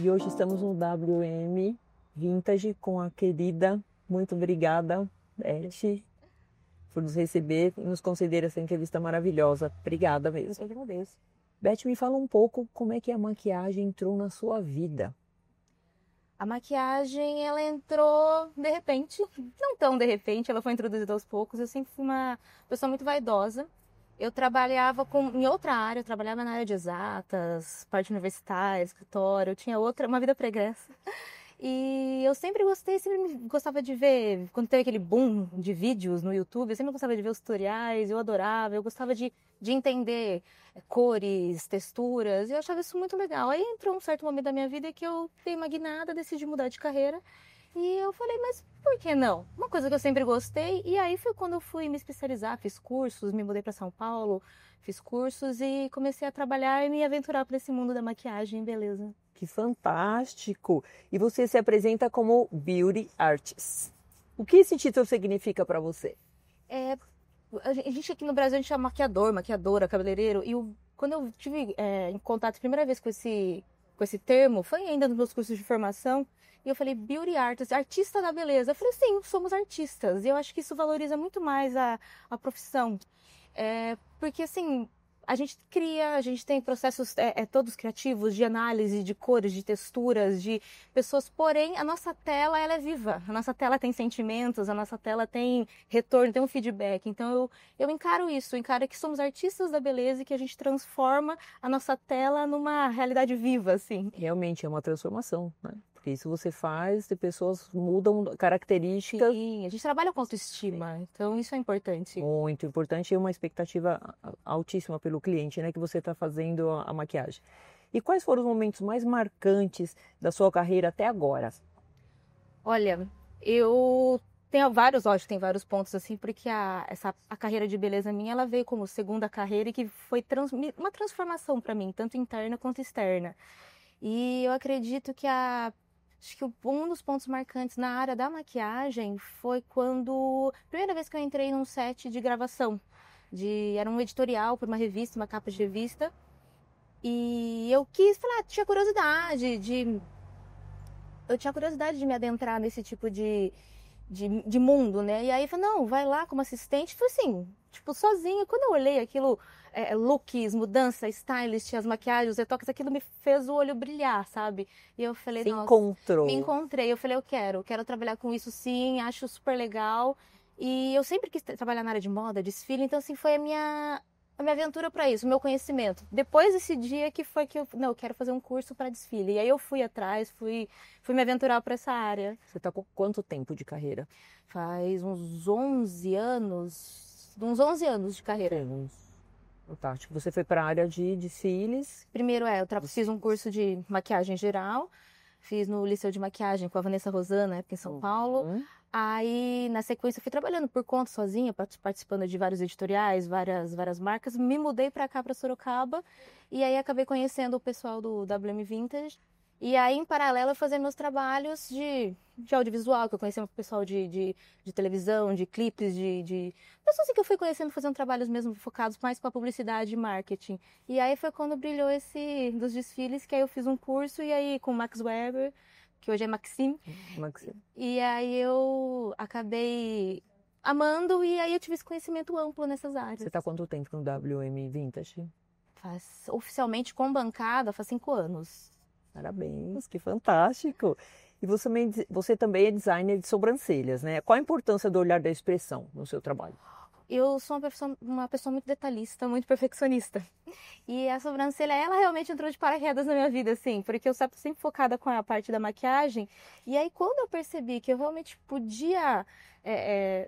E hoje estamos no WM Vintage com a querida, muito obrigada, Beth, por nos receber e nos conceder essa entrevista maravilhosa. Obrigada mesmo. Eu que agradeço. Beth, me fala um pouco como é que a maquiagem entrou na sua vida. A maquiagem, ela entrou de repente, não tão de repente, ela foi introduzida aos poucos. Eu sempre fui uma pessoa muito vaidosa. Eu trabalhava em outra área, eu trabalhava na área de exatas, parte universitária, escritório, eu tinha uma vida pregressa. E eu sempre gostava de ver, quando teve aquele boom de vídeos no YouTube, eu sempre gostava de ver os tutoriais, eu adorava, eu gostava de entender cores, texturas, e eu achava isso muito legal. Aí entrou um certo momento da minha vida que eu dei uma guinada, decidi mudar de carreira, e eu falei, mas por que não? Uma coisa que eu sempre gostei, e aí foi quando eu fui me especializar, fiz cursos, me mudei para São Paulo, fiz cursos e comecei a trabalhar e me aventurar para esse mundo da maquiagem, beleza. Que fantástico! E você se apresenta como Beauty Artist. O que esse título significa para você? A gente aqui no Brasil, a gente chama maquiador, maquiadora, cabeleireiro. E quando eu tive em contato a primeira vez com esse termo, foi ainda nos meus cursos de formação. E eu falei, beauty artist, artista da beleza. Eu falei, sim, somos artistas. E eu acho que isso valoriza muito mais a profissão. Porque, assim, a gente cria, a gente tem processos todos criativos de análise de cores, de texturas, de pessoas. Porém, a nossa tela, ela é viva. A nossa tela tem sentimentos, a nossa tela tem retorno, tem um feedback. Então, eu encaro isso, encaro que somos artistas da beleza e que a gente transforma a nossa tela numa realidade viva, assim. Realmente é uma transformação, né? Porque isso você faz, e pessoas mudam características. Sim, a gente trabalha com autoestima, então isso é importante. Muito importante e uma expectativa altíssima pelo cliente, né? Que você está fazendo a maquiagem. E quais foram os momentos mais marcantes da sua carreira até agora? Olha, eu tenho vários, lógico, tem vários pontos assim, porque a carreira de beleza minha, ela veio como segunda carreira e que foi uma transformação para mim, tanto interna quanto externa. E eu acredito que acho que um dos pontos marcantes na área da maquiagem foi quando, primeira vez que eu entrei num set de gravação, era um editorial para uma revista, uma capa de revista, e eu quis falar, eu tinha curiosidade de me adentrar nesse tipo de mundo, né? E aí eu falei, não, vai lá como assistente. Foi assim, tipo, sozinha. Quando eu olhei aquilo, looks, mudança, stylist, as maquiagens, os retoques, aquilo me fez o olho brilhar, sabe? E eu falei, Se nossa, encontrou. me encontrei. Eu falei, eu quero trabalhar com isso sim, acho super legal. E eu sempre quis trabalhar na área de moda, desfile, então assim, foi a minha aventura para isso, o meu conhecimento. Depois desse dia que foi que eu quero fazer um curso para desfile. E aí eu fui atrás, fui me aventurar para essa área. Você está com quanto tempo de carreira? Faz uns 11 anos de carreira. Fantástico. Você foi para a área de desfiles? Primeiro eu fiz um curso de maquiagem geral, fiz no Liceu de Maquiagem com a Vanessa Rosana, época em São Paulo. Aí, na sequência, fui trabalhando por conta sozinha, participando de vários editoriais, várias marcas. Me mudei para cá, para Sorocaba, e aí acabei conhecendo o pessoal do WM Vintage. E aí, em paralelo, eu fazia meus trabalhos de audiovisual, que eu conhecia o pessoal de televisão, de clipes, pessoas assim que eu fui conhecendo, fazendo trabalhos mesmo focados mais para publicidade e marketing. E aí foi quando brilhou dos desfiles, que aí eu fiz um curso, e aí com o Max Weber, que hoje é Maxim. E aí eu acabei amando, e aí eu tive esse conhecimento amplo nessas áreas. Você está há quanto tempo no WM Vintage? Oficialmente com bancada, faz 5 anos. Parabéns, que fantástico! E você também é designer de sobrancelhas, né? Qual a importância do olhar da expressão no seu trabalho? Eu sou uma pessoa muito detalhista, muito perfeccionista. E a sobrancelha, ela realmente entrou de paraquedas na minha vida, assim, porque eu sempre focada com a parte da maquiagem. E aí, quando eu percebi que eu realmente podia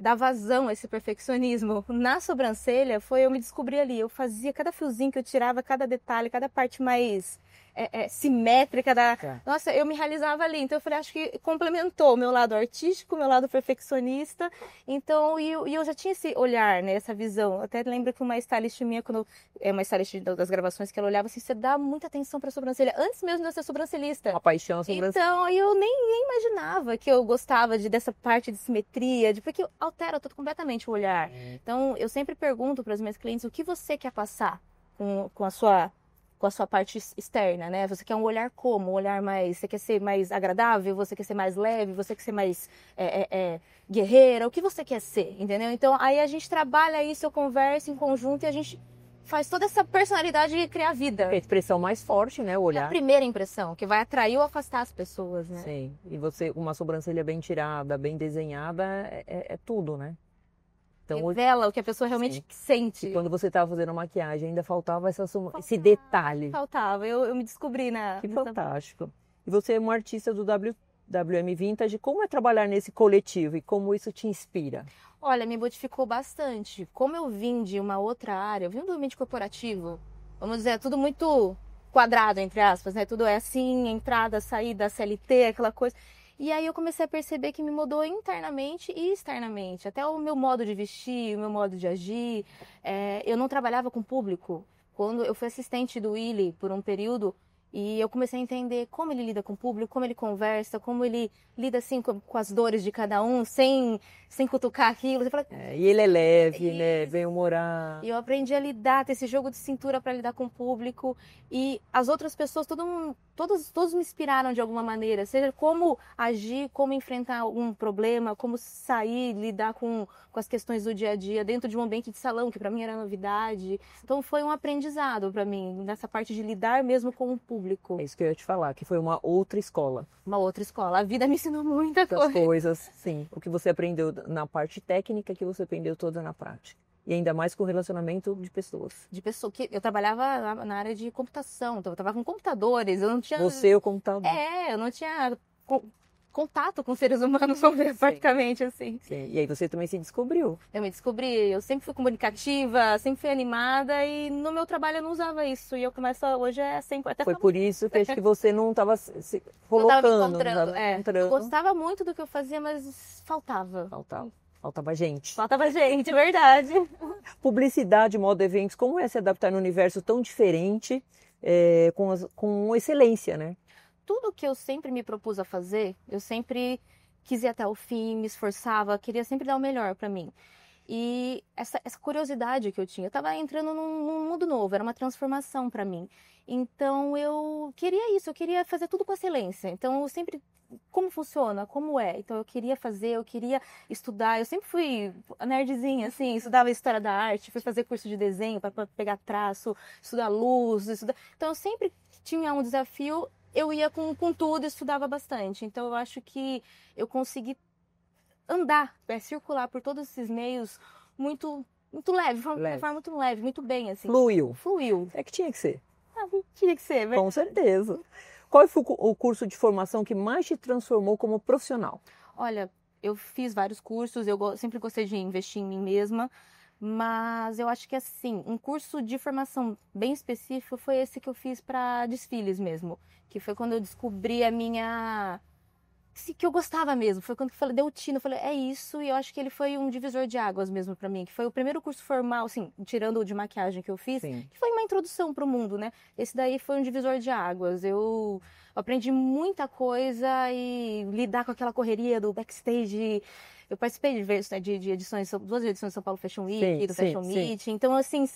dar vazão a esse perfeccionismo na sobrancelha, eu me descobri ali. Eu fazia cada fiozinho que eu tirava, cada detalhe, cada parte mais simétrica Nossa, eu me realizava ali. Então eu falei, acho que complementou o meu lado artístico, o meu lado perfeccionista. Então, e eu já tinha esse olhar, né, essa visão. Até lembro que uma stylist minha, uma stylist das gravações, que ela olhava assim, você dá muita atenção pra sobrancelha, antes mesmo de eu ser sobrancelhista. Uma paixão a sobrancelha. Então, eu nem imaginava que eu gostava dessa parte de simetria, porque altera completamente o olhar. Então, eu sempre pergunto para as minhas clientes o que você quer passar com a sua com a sua parte externa, né? Você quer um olhar como? Um olhar mais... Você quer ser mais agradável? Você quer ser mais leve? Você quer ser mais guerreira? O que você quer ser, entendeu? Então, aí a gente trabalha isso, eu converso em conjunto e a gente faz toda essa personalidade criar vida. A expressão mais forte, né? O É a olhar. primeira impressão, que vai atrair ou afastar as pessoas, né? Sim. E você, uma sobrancelha bem tirada, bem desenhada, é tudo, né? Então, Revela o que a pessoa realmente sim. sente. E quando você estava fazendo a maquiagem, ainda faltava esse detalhe. Faltava, eu me descobri Que fantástico. E você é uma artista do WM Vintage. Como é trabalhar nesse coletivo e como isso te inspira? Olha, me modificou bastante. Como eu vim de uma outra área, eu vim do ambiente corporativo, vamos dizer, é tudo muito quadrado, entre aspas, né? Tudo é assim, entrada, saída, CLT, aquela coisa. E aí eu comecei a perceber que me mudou internamente e externamente. Até o meu modo de vestir, o meu modo de agir. Eu não trabalhava com público. Quando eu fui assistente do Willy por um período, e eu comecei a entender como ele lida com o público, como ele conversa, como ele lida assim com as dores de cada um, sem cutucar aquilo. Você fala, E ele é leve, né? Bem-humorado. e eu aprendi a lidar, ter esse jogo de cintura para lidar com o público. E as outras pessoas, todos me inspiraram de alguma maneira. Seja como agir, como enfrentar algum problema, como sair, lidar com as questões do dia a dia dentro de um ambiente de salão, que para mim era novidade. Então foi um aprendizado para mim, nessa parte de lidar mesmo com o público. É isso que eu ia te falar, que foi uma outra escola. Uma outra escola. A vida me ensinou muita Das coisa. coisas, sim. O que você aprendeu na parte técnica, que você aprendeu toda na prática. E ainda mais com relacionamento de pessoas. De pessoa que eu trabalhava na área de computação, então eu trabalhava com computadores, eu não tinha... Você, o computador. eu não tinha contato com seres humanos, vamos ver, praticamente assim. Sim. E aí você também se descobriu. Eu me descobri, eu sempre fui comunicativa, sempre fui animada e no meu trabalho eu não usava isso. E eu começo hoje sempre... Até Foi por isso que acho que você não estava se eu tava me colocando. encontrando. Eu encontrando. gostava muito do que eu fazia, mas faltava. Faltava gente. Faltava gente, é verdade. Publicidade, moda, eventos, como é se adaptar num universo tão diferente, com excelência, né? Tudo que eu sempre me propus a fazer, eu sempre quis ir até o fim, me esforçava, queria sempre dar o melhor para mim. E essa curiosidade que eu tinha, eu estava entrando num mundo novo, era uma transformação para mim. Então eu queria isso, eu queria fazer tudo com excelência. Então eu sempre, como funciona, como é? Então eu queria fazer, eu queria estudar. Eu sempre fui nerdzinha, assim, estudava história da arte, fui fazer curso de desenho para pegar traço, estudar luz, Então eu sempre tinha um desafio. Eu ia com tudo, estudava bastante. Então eu acho que eu consegui andar, circular por todos esses meios muito leve, de uma forma muito leve, muito bem, assim. Fluiu. É que tinha que ser. Tinha que ser, Com certeza. Qual foi o curso de formação que mais te transformou como profissional? Olha, eu fiz vários cursos, eu sempre gostei de investir em mim mesma, mas eu acho que assim, um curso de formação bem específico foi esse que eu fiz para desfiles mesmo, que foi quando eu descobri a minha... que eu gostava mesmo, foi quando eu falei, deu o tino, eu falei, é isso, e eu acho que ele foi um divisor de águas mesmo para mim, que foi o primeiro curso formal, assim, tirando o de maquiagem que eu fiz, Sim. que foi uma introdução para o mundo, né? Esse daí foi um divisor de águas, eu aprendi muita coisa e lidar com aquela correria do backstage. Eu participei de edições, 2 edições do São Paulo Fashion Week, do Fashion Meet, então assim,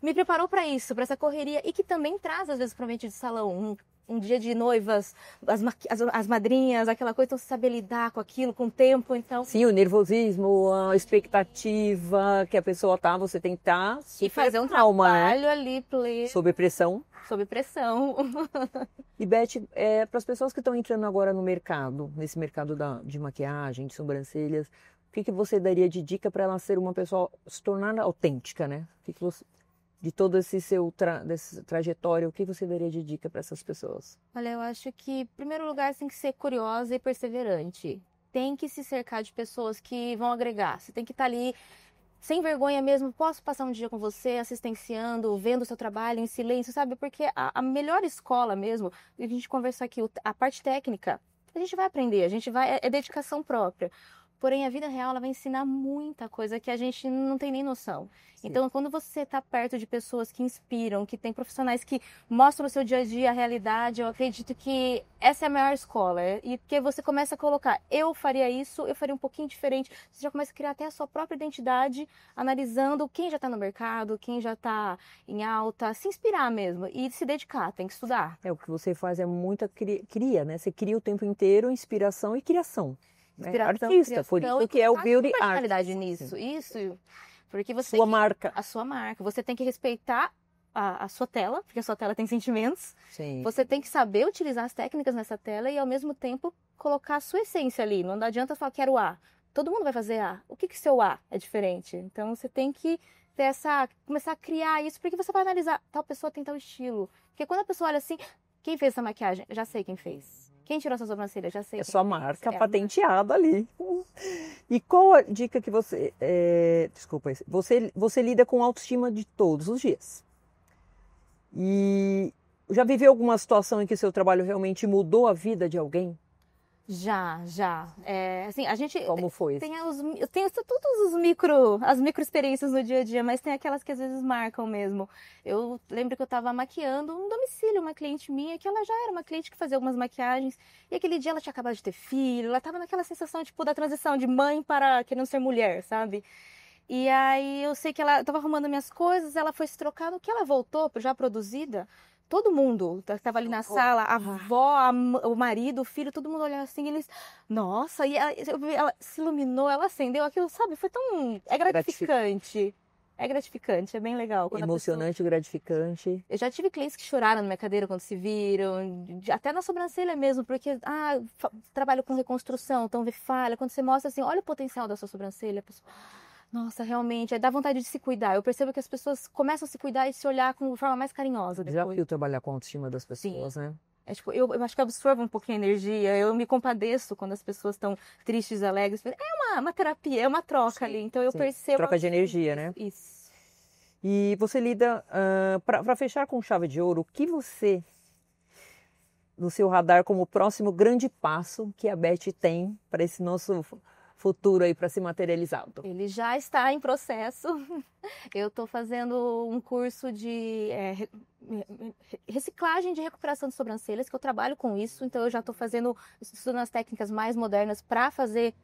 me preparou para isso, para essa correria, e que também traz às vezes para o ambiente de salão, um dia de noivas, as madrinhas, aquela coisa, então você saber lidar com aquilo, com o tempo, então... Sim, o nervosismo, a expectativa que a pessoa tá, você tem que estar e fazer um calma, trabalho ali, pleno. Sob pressão. Sob pressão. E Beth, para as pessoas que estão entrando agora no mercado, nesse mercado de maquiagem, de sobrancelhas, o que você daria de dica para ela ser uma pessoa, se tornar autêntica, né? De todo esse seu dessa trajetória, o que você daria de dica para essas pessoas? Olha, eu acho que, em primeiro lugar, você tem que ser curiosa e perseverante. Tem que se cercar de pessoas que vão agregar. Você tem que estar ali, sem vergonha mesmo. Posso passar um dia com você, assistenciando, vendo o seu trabalho em silêncio, sabe? Porque a melhor escola mesmo, a gente conversar aqui, a parte técnica, a gente vai aprender, é dedicação própria. Porém, a vida real, ela vai ensinar muita coisa que a gente não tem nem noção. Sim. Então, quando você está perto de pessoas que inspiram, que tem profissionais que mostram no seu dia a dia a realidade, eu acredito que essa é a maior escola. E porque você começa a colocar, eu faria isso, eu faria um pouquinho diferente. Você já começa a criar até a sua própria identidade, analisando quem já está no mercado, quem já está em alta, se inspirar mesmo e se dedicar, tem que estudar. O que você faz é muita cria, né? Você cria o tempo inteiro inspiração e criação. Inspiração, Artista, por isso que é o beauty art. Personalidade nisso, isso, porque você sua marca. A sua marca, você tem que respeitar a sua tela, porque a sua tela tem sentimentos. Sim. Você tem que saber utilizar as técnicas nessa tela e ao mesmo tempo colocar a sua essência ali. Não adianta falar quero A. Todo mundo vai fazer A. O que seu A é diferente? Então você tem que ter começar a criar isso, porque você vai analisar, tal pessoa tem tal estilo. Porque quando a pessoa olha assim, quem fez essa maquiagem? Já sei quem fez. Quem tirou essa sobrancelha? Já sei. É sua marca patenteada ali. E qual a dica que você... Desculpa, você lida com autoestima de todos os dias. E já viveu alguma situação em que seu trabalho realmente mudou a vida de alguém? Já. Assim, a gente... Como foi? Tem todas as micro experiências no dia a dia, mas tem aquelas que às vezes marcam mesmo. Eu lembro que eu estava maquiando um domicílio, uma cliente minha, que ela já era uma cliente que fazia algumas maquiagens, e aquele dia ela tinha acabado de ter filho, ela estava naquela sensação, tipo, da transição de mãe para querendo ser mulher, sabe? E aí eu sei que ela estava arrumando minhas coisas, ela foi se trocando, que ela voltou, já produzida, todo mundo que estava ali na sala, a avó, o marido, o filho, todo mundo olhava assim, eles... Nossa, e ela se iluminou, ela acendeu aquilo, sabe? Foi tão... É gratificante. É gratificante, é bem legal. Emocionante, gratificante. Eu já tive clientes que choraram na minha cadeira quando se viram, até na sobrancelha mesmo, porque, trabalho com reconstrução, então vê falha. Quando você mostra assim, olha o potencial da sua sobrancelha, a pessoa... Nossa, realmente, aí dá vontade de se cuidar. Eu percebo que as pessoas começam a se cuidar e se olhar de forma mais carinhosa depois. Desafio trabalhar com a autoestima das pessoas, Sim. Né? É tipo, eu acho que absorvo um pouquinho a energia, eu me compadeço quando as pessoas estão tristes, alegres. É uma terapia, é uma troca ali, então eu percebo... Troca de energia, né? Isso. E você lida, para fechar com chave de ouro, o que você, no seu radar, como próximo grande passo que a Beth tem para esse nosso... futuro aí para ser materializado? Ele já está em processo. Eu estou fazendo um curso de reciclagem de recuperação de sobrancelhas, que eu trabalho com isso, então eu já estou estudando as técnicas mais modernas para fazer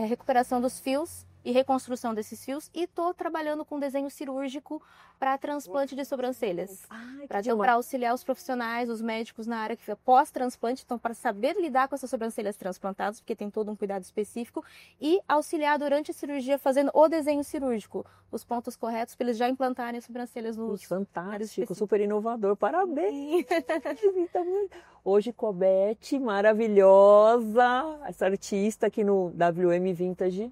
recuperação dos fios e reconstrução desses fios, e estou trabalhando com desenho cirúrgico para transplante de sobrancelhas, para auxiliar os profissionais, os médicos na área pós-transplante, então para saber lidar com essas sobrancelhas transplantadas, porque tem todo um cuidado específico, e auxiliar durante a cirurgia fazendo o desenho cirúrgico, os pontos corretos para eles já implantarem as sobrancelhas nos... Fantástico, super inovador, parabéns! Hoje com a Beth, maravilhosa, essa artista aqui no WM Vintage.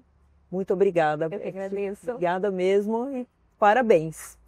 Muito obrigada. Eu que agradeço. Obrigada mesmo e parabéns.